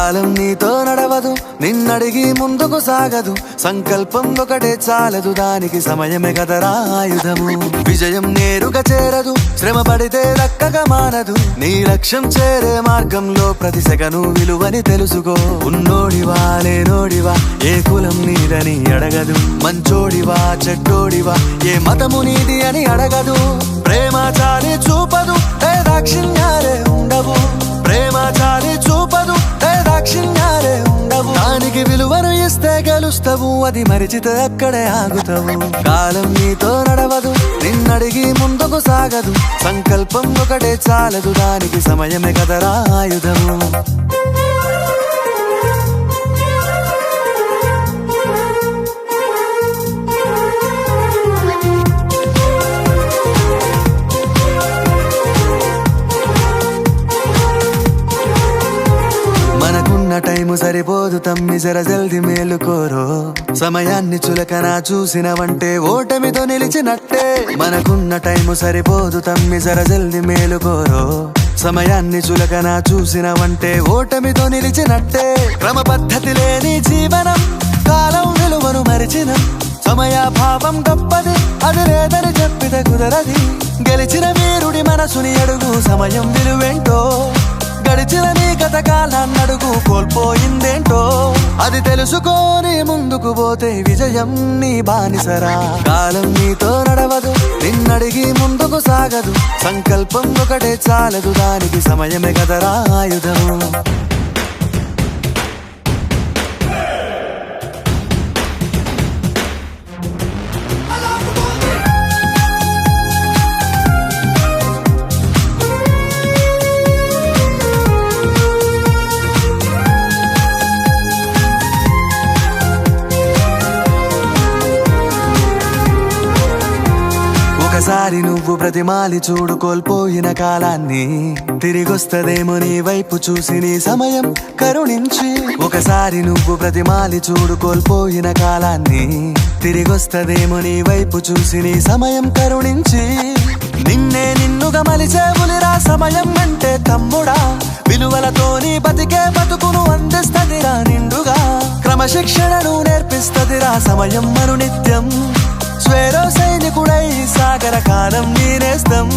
కాలం నీతో నడవదు, నిన్నడిగి ముందుకు సాగదు. సంకల్పం ఒకటే చాలదు, దానికి సమయమే కదరా ఆయుధము. విజయం నేరుగా చేరదు, శ్రమ పడితే దక్కగా మానదు. నీ లక్ష్యం చేరే మార్గంలో ప్రతి సెకను విలువని తెలుసుకో. ఉన్నోడివా లేనోడివా, ఏ కులం నీదని అడగదు. మంచోడివా చెడ్డోడివా, ఏ మతము నీది అని అడగదు. ప్రేమ చాలి చూపదు, దాక్షిణ్యాలే ఉండవు. ప్రేమ చాలి చూపదు, దాక్షిణ్యాలే ఉండవు. దానికి విలువను ఇస్తే గెలుస్తావు, అది మరిచితే అక్కడే ఆగుతావు. కాలం నీతో నడవదు, నిన్నడిగి ముందుకు సాగదు. సంకల్పం ఒకటే చాలదు, దానికి సమయమే కదరా ఆయుధము. మనకున్న టైము సరిపోదు తమ్మి, జర జల్ది మేలుకోరో. సమయాన్ని చులకన చూసినవంటే ఓటమితో నిలిచినట్టే. మనకున్న టైము సరిపోదు తమ్మి, జర జల్ది మేలుకోరో. సమయాన్ని చులకన చూసినవంటే ఓటమితో నిలిచినట్టే. క్రమ పద్ధతి లేని జీవనం, కాలం విలువను మరిచిన. సమయాభావం గొప్పది, అది లేదని చెప్పితే కుదరది. గెలిచిన వీరుడి మనసుని అడుగు, సమయం విలువేంటో. గడిచిన నీ గత కాలాన్నడుగు, కోల్పోయిందేంటో. అది తెలుసుకొని ముందుకు పోతే విజయం నీ బానిసరా. కాలం నీతో నడవదు, నిన్నడిగి ముందుకు సాగదు. సంకల్పం ఒకటే చాలదు, దానికి సమయమే కదరా ఆయుధము. ఒకసారి నువ్వు ప్రతిమాలి చూడు కోల్పోయిన కాలాన్ని. తిరిగొస్తదేమో నీ వైపు చూసి నీ సమయం కరుణించి. ఒకసారి నువ్వు ప్రతిమాలి చూడు కోల్పోయిన కాలాన్ని. తిరిగొస్తదేమో నీ వైపు చూసి నీ సమయం కరుణించి. నిన్నే నిన్నుగా మలిచేవులిరా సమయం అంటే తమ్ముడా. విలువలతోని బతికే బతుకును అందిస్తదిరా నిండుగా. క్రమశిక్షణను నేర్పిస్తదిరా సమయం మరు నిత్యం. స్వేరో సైనికుడై సాగర కాలం నీనేస్తం.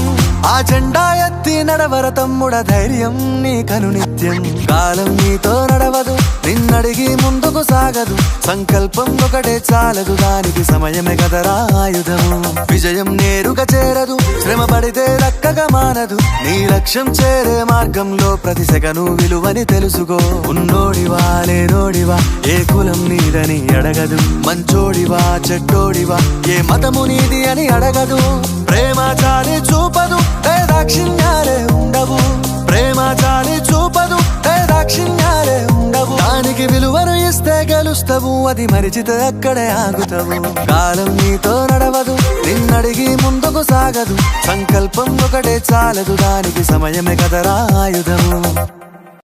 ఆ జెండా ఎత్తి నడవర తమ్ముడ, ధైర్యం నీ కను నిత్యం. కాలం నీతో నడవదు, నిన్నడిగి ముందుకు సాగదు. సంకల్పం ఒకటే చాలదు, దానికి సమయమే కదరా ఆయుధము. విజయం నేరుగా చేరదు, శ్రమ పడితే దక్కగా మానదు. నీ లక్ష్యం చేరే మార్గంలో ప్రతి సెకను విలువని తెలుసుకో. ఉన్నోడివా లేనోడివా, ఏ కులం నీదని అడగదు. మంచోడివా చెడ్డోడివా, ఏ మతము నీది అని అడగదు. ప్రేమ చాలి చూపదు, దాక్షిణ్యాలే ఉండవు. ప్రేమ చాలి చూపదు, దాక్షిణ్యాలే ఉండవు. దానికి విలువను ఇస్తే గెలుస్తావు, అది మరిచితే అక్కడే ఆగుతావు. కాలం నీతో నడవదు, నిన్నడిగి ముందుకు సాగదు. సంకల్పం ఒకటే చాలదు, దానికి సమయమే కదరా ఆయుధము.